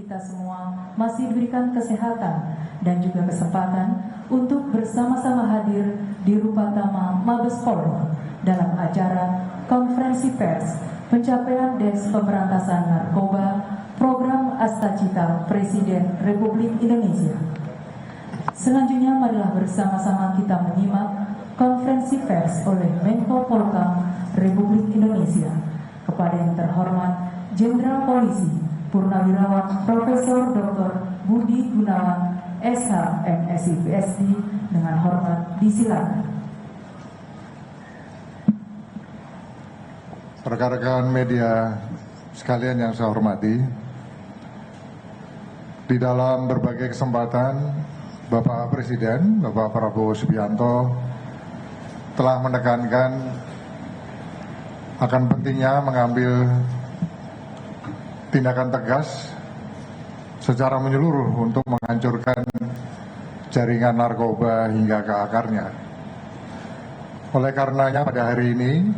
kita semua masih diberikan kesehatan dan juga kesempatan untuk bersama-sama hadir di Rupatama Mabes Polri dalam acara konferensi pers pencapaian Des Pemberantasan Narkoba Program Astacita Presiden Republik Indonesia. Selanjutnya marilah bersama-sama kita menyimak konferensi pers oleh Menko Polhukam Republik Indonesia kepada yang terhormat Jenderal Polisi Purnawirawan Profesor Dr. Budi Gunawan SH MSI PSD dengan hormat disilakan. Rekan-rekan media sekalian yang saya hormati, di dalam berbagai kesempatan Bapak Presiden, Bapak Prabowo Subianto telah menekankan akan pentingnya mengambil tindakan tegas secara menyeluruh untuk menghancurkan jaringan narkoba hingga ke akarnya. Oleh karenanya pada hari ini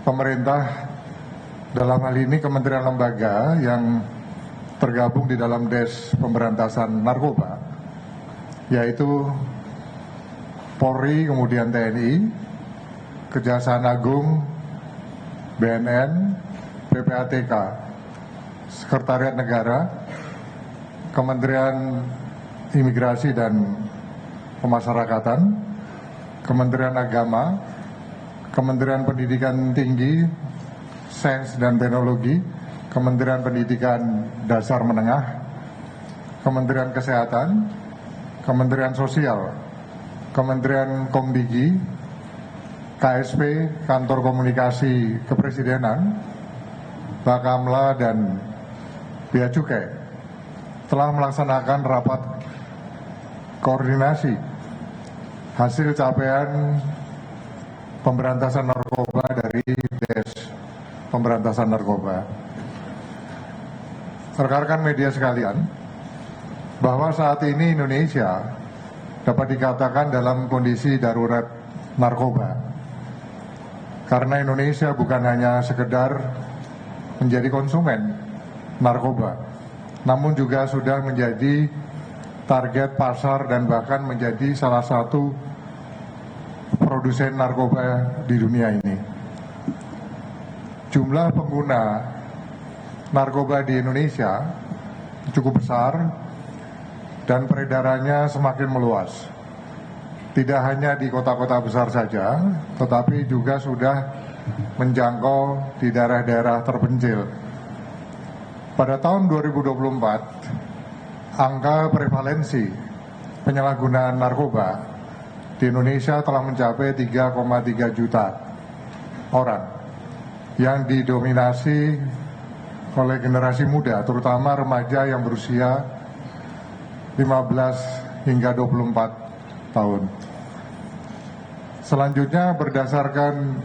pemerintah dalam hal ini kementerian lembaga yang tergabung di dalam Des Pemberantasan Narkoba, yaitu Polri, kemudian TNI, Kejaksaan Agung, BNN, PPATK, Sekretariat Negara, Kementerian Imigrasi dan Pemasyarakatan, Kementerian Agama, Kementerian Pendidikan Tinggi, Sains dan Teknologi, Kementerian Pendidikan Dasar Menengah, Kementerian Kesehatan, Kementerian Sosial, Kementerian Komdigi, KSP, Kantor Komunikasi Kepresidenan, Bakamla dan Bea Cukai telah melaksanakan rapat koordinasi hasil capaian pemberantasan narkoba dari Des Pemberantasan Narkoba. Rekan-rekan media sekalian, bahwa saat ini Indonesia dapat dikatakan dalam kondisi darurat narkoba. Karena Indonesia bukan hanya sekedar menjadi konsumen narkoba, namun juga sudah menjadi target pasar dan bahkan menjadi salah satu produsen narkoba di dunia ini. Jumlah pengguna narkoba di Indonesia cukup besar dan peredarannya semakin meluas. Tidak hanya di kota-kota besar saja, tetapi juga sudah menjangkau di daerah-daerah terpencil. Pada tahun 2024, angka prevalensi penyalahgunaan narkoba di Indonesia telah mencapai 3,3 juta orang yang didominasi oleh generasi muda, terutama remaja yang berusia 15 hingga 24 tahun. Selanjutnya, berdasarkan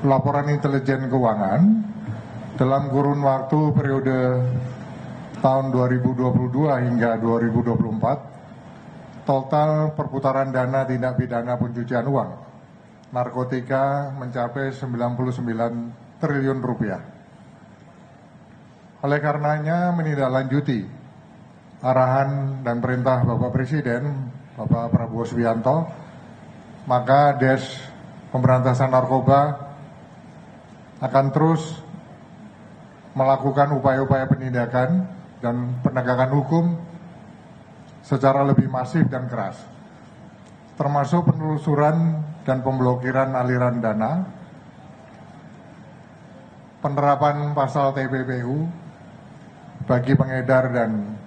laporan intelijen keuangan, dalam kurun waktu periode tahun 2022 hingga 2024, total perputaran dana tindak pidana pencucian uang narkotika mencapai 99 triliun rupiah. Oleh karenanya, menindaklanjuti arahan dan perintah Bapak Presiden, Bapak Prabowo Subianto, maka Des Pemberantasan Narkoba akan terus melakukan upaya-upaya penindakan dan penegakan hukum secara lebih masif dan keras, termasuk penelusuran dan pemblokiran aliran dana, penerapan pasal TPPU bagi pengedar dan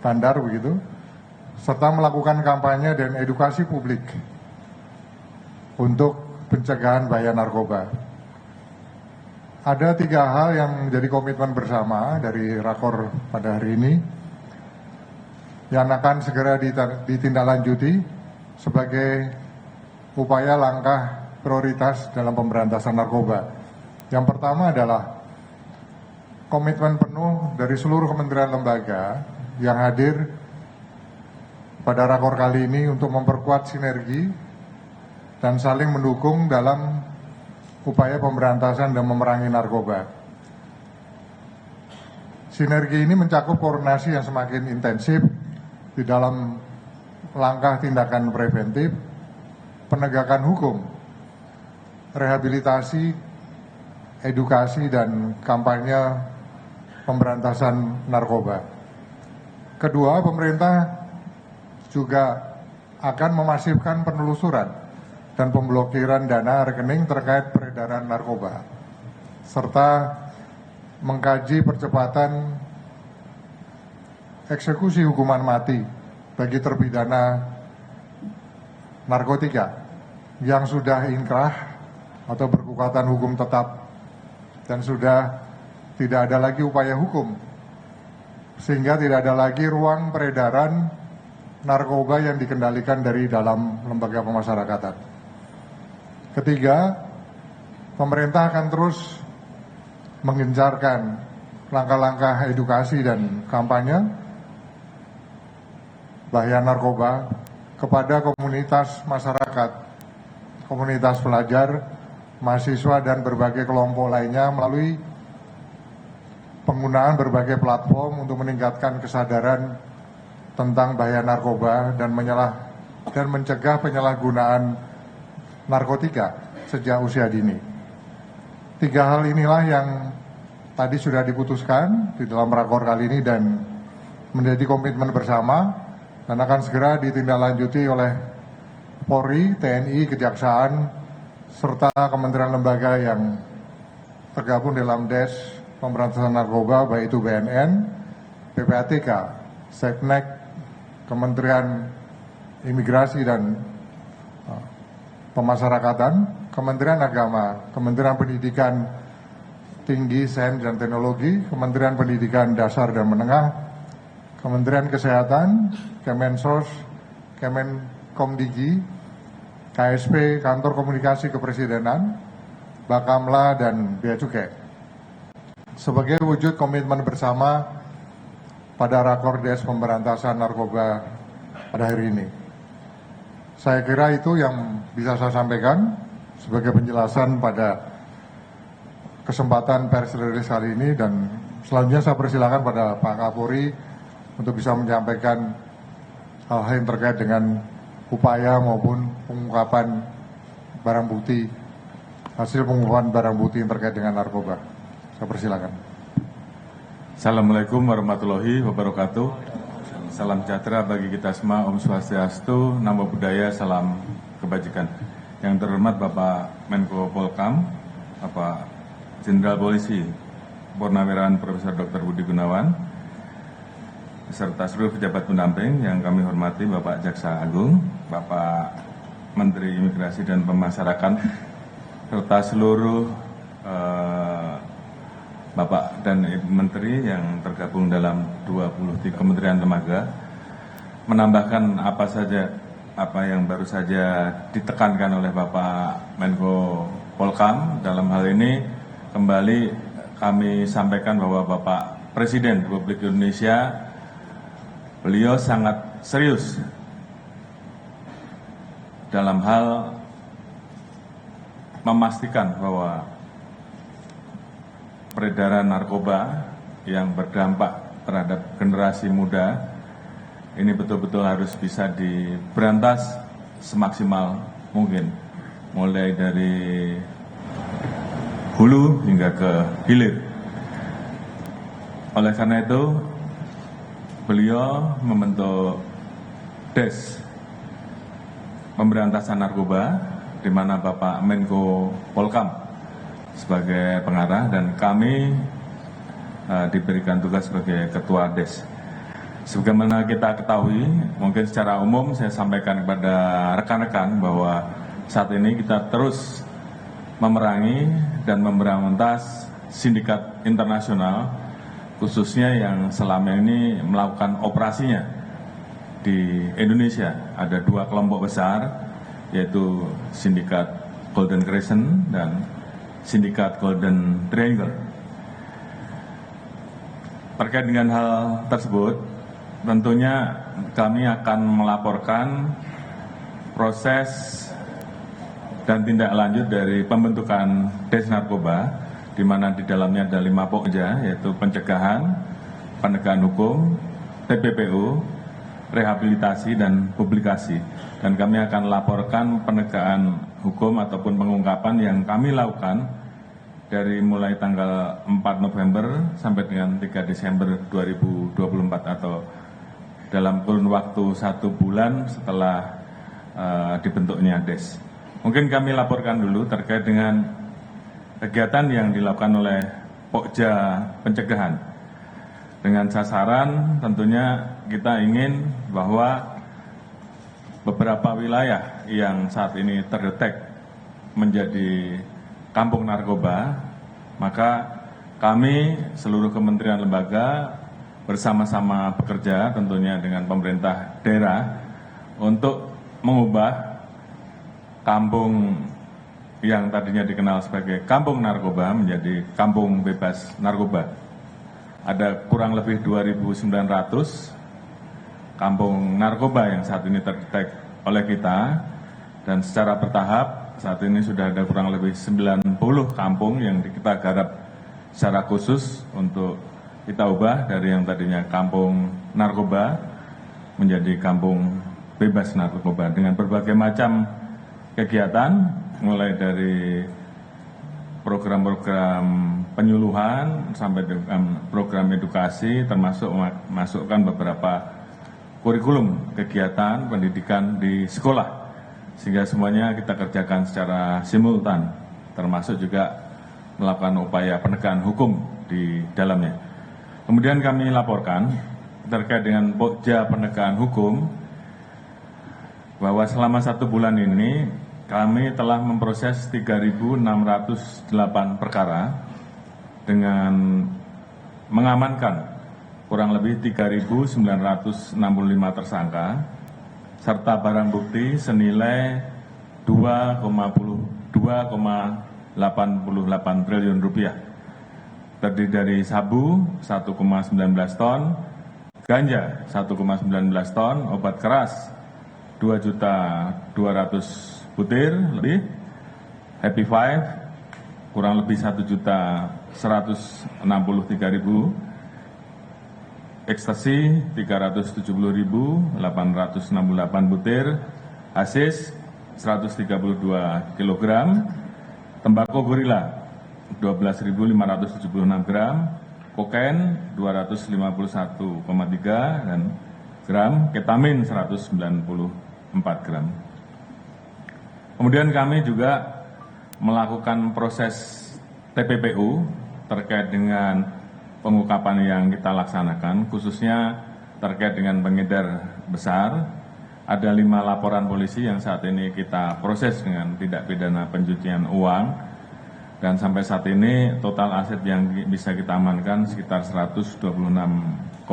bandar begitu, serta melakukan kampanye dan edukasi publik untuk pencegahan bahaya narkoba. Ada 3 hal yang menjadi komitmen bersama dari Rakor pada hari ini yang akan segera ditindaklanjuti sebagai upaya langkah prioritas dalam pemberantasan narkoba. Yang pertama adalah komitmen penuh dari seluruh kementerian lembaga yang hadir pada Rakor kali ini untuk memperkuat sinergi dan saling mendukung dalam upaya pemberantasan dan memerangi narkoba. Sinergi ini mencakup koordinasi yang semakin intensif di dalam langkah tindakan preventif, penegakan hukum, rehabilitasi, edukasi, dan kampanye pemberantasan narkoba. Kedua, pemerintah juga akan memasifkan penelusuran dan pemblokiran dana rekening terkait peredaran narkoba, serta mengkaji percepatan eksekusi hukuman mati bagi terpidana narkotika yang sudah inkrah atau berkekuatan hukum tetap dan sudah tidak ada lagi upaya hukum, sehingga tidak ada lagi ruang peredaran narkoba yang dikendalikan dari dalam lembaga pemasyarakatan. Ketiga, pemerintah akan terus menggencarkan langkah-langkah edukasi dan kampanye bahaya narkoba kepada komunitas masyarakat, komunitas pelajar, mahasiswa, dan berbagai kelompok lainnya melalui penggunaan berbagai platform untuk meningkatkan kesadaran tentang bahaya narkoba dan mencegah penyalahgunaan narkotika sejak usia dini. 3 hal inilah yang tadi sudah diputuskan di dalam rakor kali ini dan menjadi komitmen bersama dan akan segera ditindaklanjuti oleh Polri, TNI, Kejaksaan, serta kementerian lembaga yang tergabung dalam Des Pemberantasan Narkoba, baik itu BNN, PPATK, Seknek, Kementerian Imigrasi dan Pemasyarakatan, Kementerian Agama, Kementerian Pendidikan Tinggi, Sains dan Teknologi, Kementerian Pendidikan Dasar dan Menengah, Kementerian Kesehatan, Kemensos, Kemenkomdigi, KSP, Kantor Komunikasi Kepresidenan, Bakamla, dan Bea Cukai. Sebagai wujud komitmen bersama pada rakor Des Pemberantasan Narkoba pada hari ini. Saya kira itu yang bisa saya sampaikan sebagai penjelasan pada kesempatan pers rilis kali ini, dan selanjutnya saya persilakan pada Pak Kapolri untuk bisa menyampaikan hal-hal yang terkait dengan upaya maupun pengungkapan barang bukti, hasil pengungkapan barang bukti yang terkait dengan narkoba. Saya persilakan. Assalamualaikum warahmatullahi wabarakatuh. Salam sejahtera bagi kita semua, Om Swastiastu, Namo Buddhaya, salam kebajikan. Yang terhormat Bapak Menko Polkam, Bapak Jenderal Polisi Purnawirawan Profesor Dr. Budi Gunawan, beserta seluruh pejabat pendamping yang kami hormati, Bapak Jaksa Agung, Bapak Menteri Imigrasi dan Pemasyarakatan, serta seluruh Bapak dan Ibu Menteri yang tergabung dalam 23 Kementerian Lembaga, menambahkan apa yang baru saja ditekankan oleh Bapak Menko Polkam. Dalam hal ini kembali kami sampaikan bahwa Bapak Presiden Republik Indonesia, beliau sangat serius dalam hal memastikan bahwa peredaran narkoba yang berdampak terhadap generasi muda ini betul-betul harus bisa diberantas semaksimal mungkin, mulai dari hulu hingga ke hilir. Oleh karena itu, beliau membentuk Des Pemberantasan Narkoba, di mana Bapak Menko Polkam sebagai pengarah dan kami diberikan tugas sebagai ketua Des. Sebagaimana kita ketahui, mungkin secara umum saya sampaikan kepada rekan-rekan bahwa saat ini kita terus memerangi dan memberantas sindikat internasional, khususnya yang selama ini melakukan operasinya di Indonesia. Ada 2 kelompok besar, yaitu sindikat Golden Crescent dan sindikat Golden Triangle. Terkait dengan hal tersebut, tentunya kami akan melaporkan proses dan tindak lanjut dari pembentukan Des Narkoba, di mana di dalamnya ada 5 pokja, yaitu pencegahan, penegakan hukum, TPPU, rehabilitasi dan publikasi. Dan kami akan laporkan penegakan hukum ataupun pengungkapan yang kami lakukan dari mulai tanggal 4 November sampai dengan 3 Desember 2024 atau dalam kurun waktu 1 bulan setelah dibentuknya DES. Mungkin kami laporkan dulu terkait dengan kegiatan yang dilakukan oleh Pokja Pencegahan. Dengan sasaran tentunya kita ingin bahwa beberapa wilayah yang saat ini terdetek menjadi kampung narkoba, maka kami seluruh kementerian lembaga bersama-sama bekerja tentunya dengan pemerintah daerah untuk mengubah kampung yang tadinya dikenal sebagai kampung narkoba menjadi kampung bebas narkoba. Ada kurang lebih 2.900 kampung narkoba yang saat ini terdetek oleh kita, dan secara bertahap saat ini sudah ada kurang lebih 90 kampung yang kita garap secara khusus untuk kita ubah dari yang tadinya kampung narkoba menjadi kampung bebas narkoba dengan berbagai macam kegiatan, mulai dari program-program penyuluhan sampai dengan program edukasi, termasuk masukkan beberapa kurikulum kegiatan pendidikan di sekolah, sehingga semuanya kita kerjakan secara simultan, termasuk juga melakukan upaya penegakan hukum di dalamnya. Kemudian kami laporkan terkait dengan Pokja Penegakan Hukum bahwa selama 1 bulan ini kami telah memproses 3.608 perkara dengan mengamankan kurang lebih 3.965 tersangka serta barang bukti senilai 2,88 triliun rupiah. Terdiri dari sabu 1,19 ton, ganja 1,19 ton, obat keras 2.200.000 butir lebih, Happy Five kurang lebih 1.163.000, ekstasi 370.868 butir, hasis 132 kg, tembakau gorila 12.576 gram, kokain 251,3 dan gram, ketamin 194 gram. Kemudian kami juga melakukan proses TPPU terkait dengan pengungkapan yang kita laksanakan, khususnya terkait dengan pengedar besar. Ada 5 laporan polisi yang saat ini kita proses dengan tindak pidana pencucian uang, dan sampai saat ini total aset yang bisa kita amankan sekitar 126,84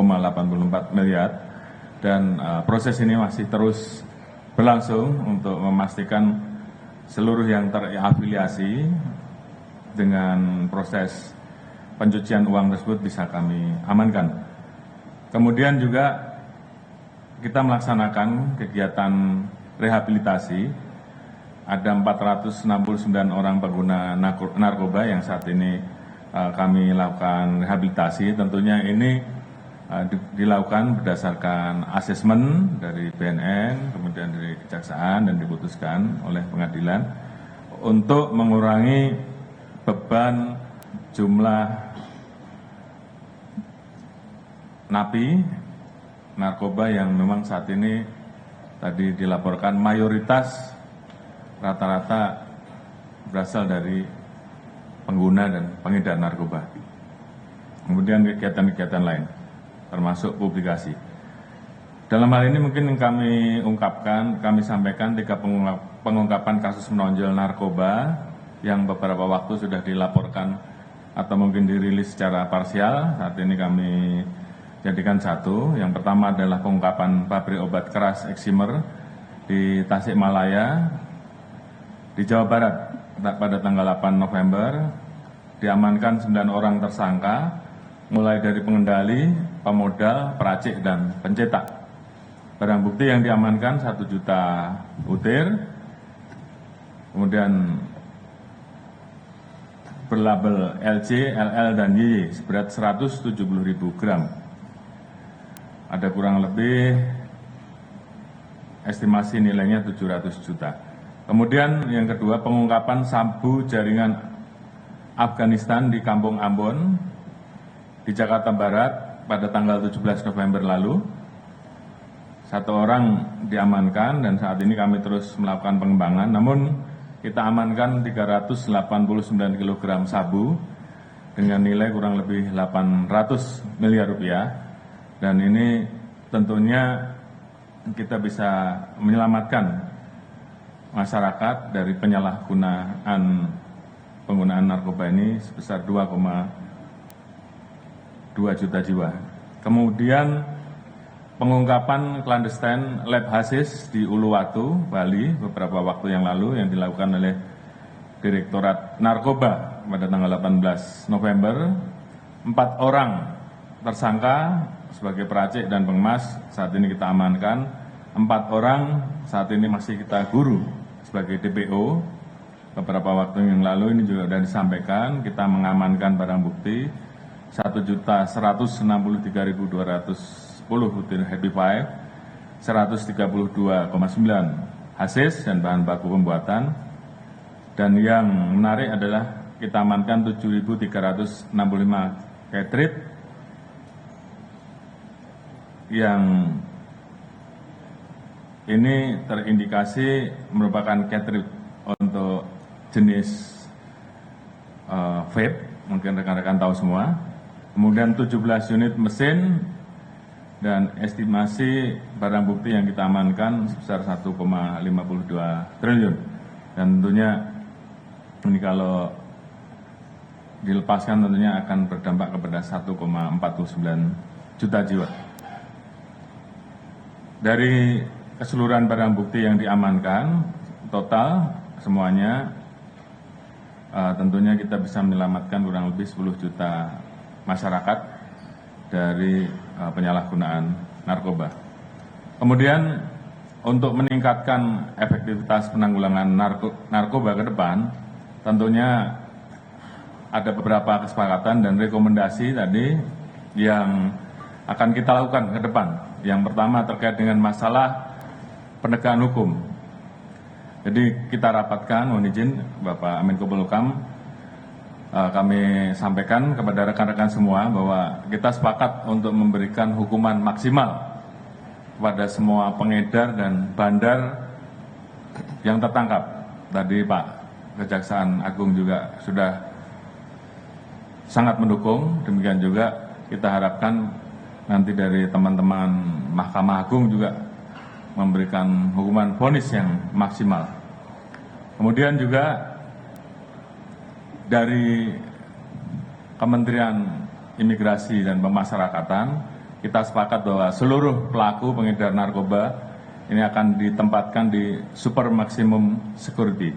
miliar, dan proses ini masih terus berlangsung untuk memastikan seluruh yang terafiliasi dengan proses pencucian uang tersebut bisa kami amankan. Kemudian juga kita melaksanakan kegiatan rehabilitasi. Ada 469 orang pengguna narkoba yang saat ini kami lakukan rehabilitasi. Tentunya ini dilakukan berdasarkan asesmen dari BNN, kemudian dari Kejaksaan, dan diputuskan oleh pengadilan untuk mengurangi beban jumlah napi narkoba yang memang saat ini tadi dilaporkan mayoritas rata-rata berasal dari pengguna dan pengedar narkoba. Kemudian kegiatan-kegiatan lain, termasuk publikasi. Dalam hal ini mungkin yang kami sampaikan 3 pengungkapan kasus menonjol narkoba yang beberapa waktu sudah dilaporkan atau mungkin dirilis secara parsial. Saat ini kami jadikan 1. Yang pertama adalah pengungkapan pabrik obat keras Eksimer di Tasikmalaya, di Jawa Barat pada tanggal 8 November. Diamankan 9 orang tersangka, mulai dari pengendali, pemodal, peracik, dan pencetak. Barang bukti yang diamankan 1 juta butir, kemudian berlabel LC, LL, dan YY seberat 170.000 gram. ada kurang lebih estimasi nilainya 700 juta. Kemudian yang kedua, pengungkapan sabu jaringan Afghanistan di Kampung Ambon di Jakarta Barat pada tanggal 17 November lalu. 1 orang diamankan dan saat ini kami terus melakukan pengembangan. Namun kita amankan 389 kg sabu dengan nilai kurang lebih 800 miliar rupiah. Dan ini tentunya kita bisa menyelamatkan masyarakat dari penyalahgunaan penggunaan narkoba ini sebesar 2,2 juta jiwa. Kemudian pengungkapan clandestine lab hasis di Uluwatu, Bali beberapa waktu yang lalu yang dilakukan oleh Direktorat Narkoba pada tanggal 18 November. 4 orang tersangka sebagai peracik dan pengemas saat ini kita amankan. 4 orang saat ini masih kita guru sebagai DPO. Beberapa waktu yang lalu ini juga sudah disampaikan, kita mengamankan barang bukti 1.163.210 butir Happy Five, 132,9 hasis dan bahan baku pembuatan. Dan yang menarik adalah kita amankan 7.365 cartridge yang ini terindikasi merupakan cartridge untuk jenis vape, mungkin rekan-rekan tahu semua. Kemudian 17 unit mesin dan estimasi barang bukti yang kita amankan sebesar 1,52 triliun. Dan tentunya ini kalau dilepaskan tentunya akan berdampak kepada 1,49 juta jiwa. Dari keseluruhan barang bukti yang diamankan, total semuanya tentunya kita bisa menyelamatkan kurang lebih 10 juta masyarakat dari penyalahgunaan narkoba. Kemudian untuk meningkatkan efektivitas penanggulangan narkoba ke depan, tentunya ada beberapa kesepakatan dan rekomendasi tadi yang akan kita lakukan ke depan. Yang pertama terkait dengan masalah penegakan hukum. Jadi kita rapatkan, mohon izin Bapak Menko Polhukam, kami sampaikan kepada rekan-rekan semua bahwa kita sepakat untuk memberikan hukuman maksimal kepada semua pengedar dan bandar yang tertangkap. Tadi Pak Kejaksaan Agung juga sudah sangat mendukung, demikian juga kita harapkan nanti dari teman-teman Mahkamah Agung juga memberikan hukuman vonis yang maksimal. Kemudian juga dari Kementerian Imigrasi dan Pemasyarakatan, kita sepakat bahwa seluruh pelaku pengedar narkoba ini akan ditempatkan di super maksimum security.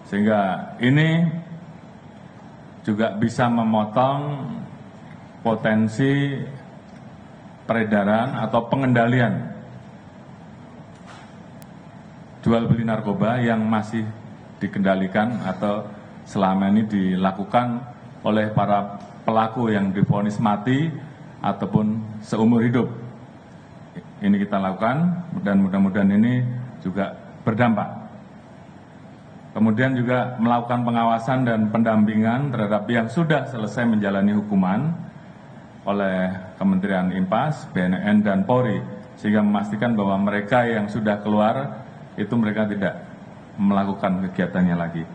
Sehingga ini juga bisa memotong potensi peredaran atau pengendalian jual beli narkoba yang masih dikendalikan atau selama ini dilakukan oleh para pelaku yang divonis mati ataupun seumur hidup. Ini kita lakukan dan mudah-mudahan ini juga berdampak. Kemudian juga melakukan pengawasan dan pendampingan terhadap yang sudah selesai menjalani hukuman oleh Kementerian IMPAS, BNN, dan Polri, sehingga memastikan bahwa mereka yang sudah keluar itu mereka tidak melakukan kegiatannya lagi.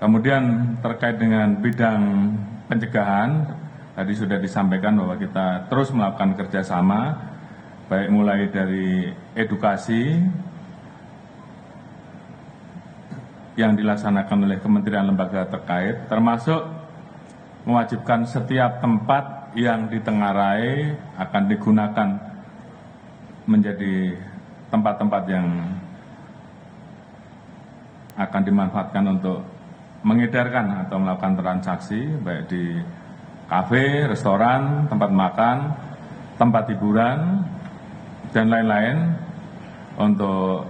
Kemudian terkait dengan bidang pencegahan, tadi sudah disampaikan bahwa kita terus melakukan kerjasama, baik mulai dari edukasi yang dilaksanakan oleh kementerian lembaga terkait, termasuk mewajibkan setiap tempat yang ditengarai akan digunakan menjadi tempat-tempat yang akan dimanfaatkan untuk mengedarkan atau melakukan transaksi, baik di kafe, restoran, tempat makan, tempat hiburan, dan lain-lain, untuk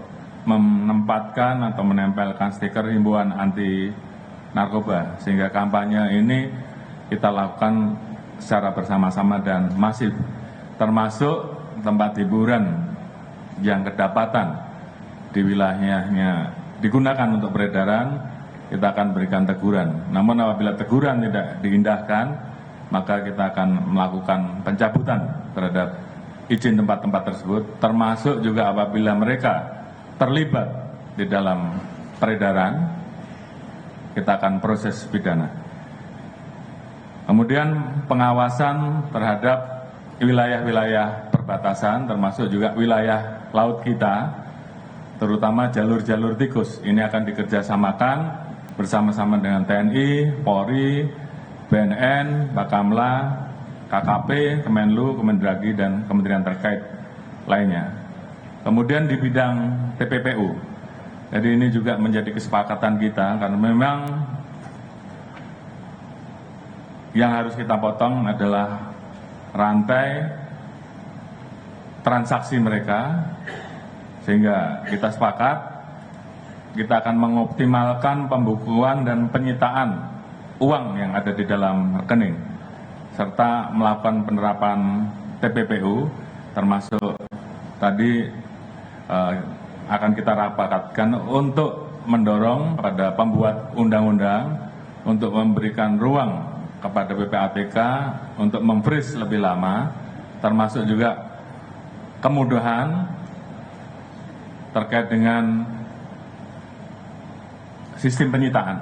menempatkan atau menempelkan stiker himbauan anti narkoba, sehingga kampanye ini kita lakukan secara bersama-sama dan masif, termasuk tempat hiburan yang kedapatan di wilayahnya digunakan untuk peredaran, kita akan berikan teguran. Namun apabila teguran tidak diindahkan, maka kita akan melakukan pencabutan terhadap izin tempat-tempat tersebut, termasuk juga apabila mereka terlibat di dalam peredaran, kita akan proses pidana. Kemudian pengawasan terhadap wilayah-wilayah perbatasan, termasuk juga wilayah laut kita, terutama jalur-jalur tikus. Ini akan dikerjasamakan bersama-sama dengan TNI, Polri, BNN, Bakamla, KKP, Kemenlu, Kemendagri, dan kementerian terkait lainnya. Kemudian di bidang TPPU, jadi ini juga menjadi kesepakatan kita, karena memang yang harus kita potong adalah rantai transaksi mereka, sehingga kita sepakat kita akan mengoptimalkan pembukuan dan penyitaan uang yang ada di dalam rekening, serta melakukan penerapan TPPU, termasuk tadi akan kita rapatkan untuk mendorong pada pembuat undang-undang untuk memberikan ruang kepada PPATK untuk memfreeze lebih lama, termasuk juga kemudahan terkait dengan sistem penyitaan,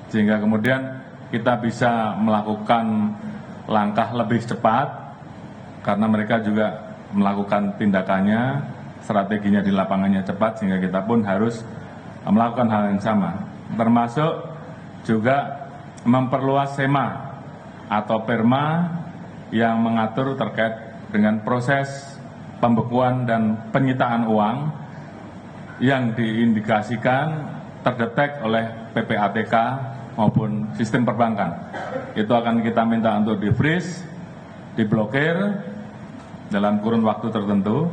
sehingga kemudian kita bisa melakukan langkah lebih cepat karena mereka juga melakukan tindakannya, strateginya di lapangannya cepat, sehingga kita pun harus melakukan hal yang sama, termasuk juga memperluas SEMA atau PERMA yang mengatur terkait dengan proses pembekuan dan penyitaan uang yang diindikasikan terdetek oleh PPATK maupun sistem perbankan. Itu akan kita minta untuk di-freeze, diblokir dalam kurun waktu tertentu,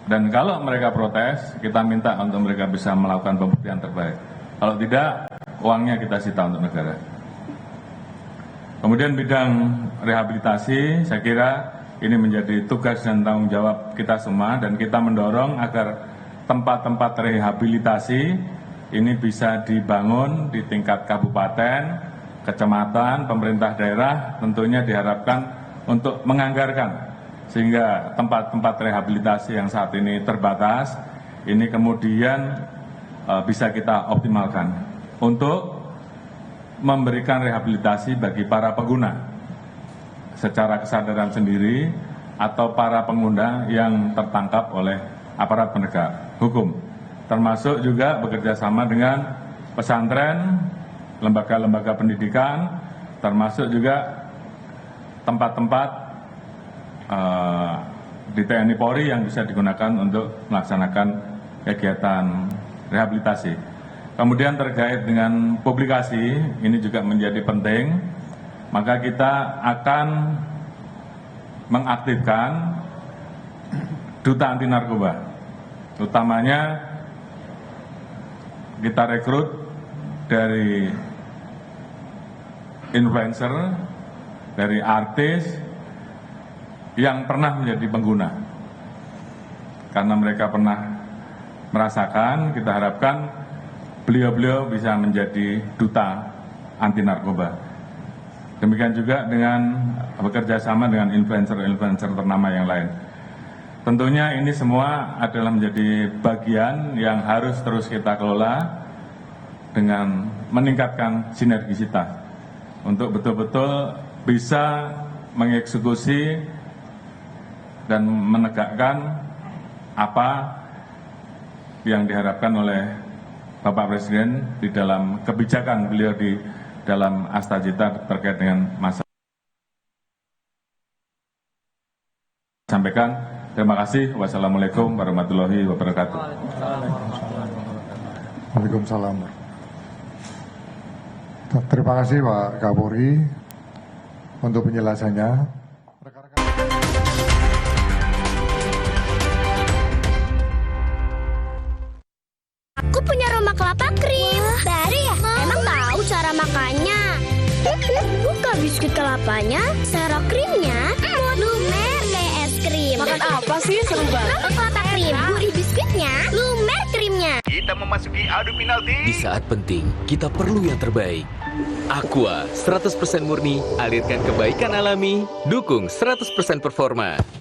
dan kalau mereka protes, kita minta untuk mereka bisa melakukan pembuktian terbaik. Kalau tidak, uangnya kita sita untuk negara. Kemudian bidang rehabilitasi, saya kira ini menjadi tugas dan tanggung jawab kita semua, dan kita mendorong agar tempat-tempat rehabilitasi ini bisa dibangun di tingkat kabupaten, kecamatan, pemerintah daerah, tentunya diharapkan untuk menganggarkan, sehingga tempat-tempat rehabilitasi yang saat ini terbatas, ini kemudian bisa kita optimalkan untuk memberikan rehabilitasi bagi para pengguna secara kesadaran sendiri atau para pengguna yang tertangkap oleh aparat penegak hukum, termasuk juga bekerja sama dengan pesantren, lembaga-lembaga pendidikan, termasuk juga tempat-tempat di TNI Polri yang bisa digunakan untuk melaksanakan kegiatan rehabilitasi. Kemudian terkait dengan publikasi, ini juga menjadi penting, maka kita akan mengaktifkan duta anti narkoba. Utamanya kita rekrut dari influencer, dari artis yang pernah menjadi pengguna. Karena mereka pernah merasakan, kita harapkan beliau-beliau bisa menjadi duta anti narkoba. Demikian juga dengan bekerja sama dengan influencer-influencer ternama yang lain. Tentunya ini semua adalah menjadi bagian yang harus terus kita kelola dengan meningkatkan sinergisitas untuk betul-betul bisa mengeksekusi dan menegakkan apa yang diharapkan oleh Bapak Presiden di dalam kebijakan beliau di dalam Astagita terkait dengan masalah. Sampaikan, terima kasih. Wassalamualaikum warahmatullahi wabarakatuh. Waalaikumsalam. Terima kasih Pak Kapolri untuk penjelasannya. Aku punya Roma kelapa krim. Baru ya? Emang tahu cara makannya? Buka biskuit kelapanya, serok krimnya, buat lumer kayak es krim. Makan apa sih? Seru banget. Roma kelapa krim, gurih biskuitnya, lumer krimnya. Kita memasuki adu penalti. Di saat penting, kita perlu yang terbaik. Aqua, 100% murni, alirkan kebaikan alami, dukung 100% performa.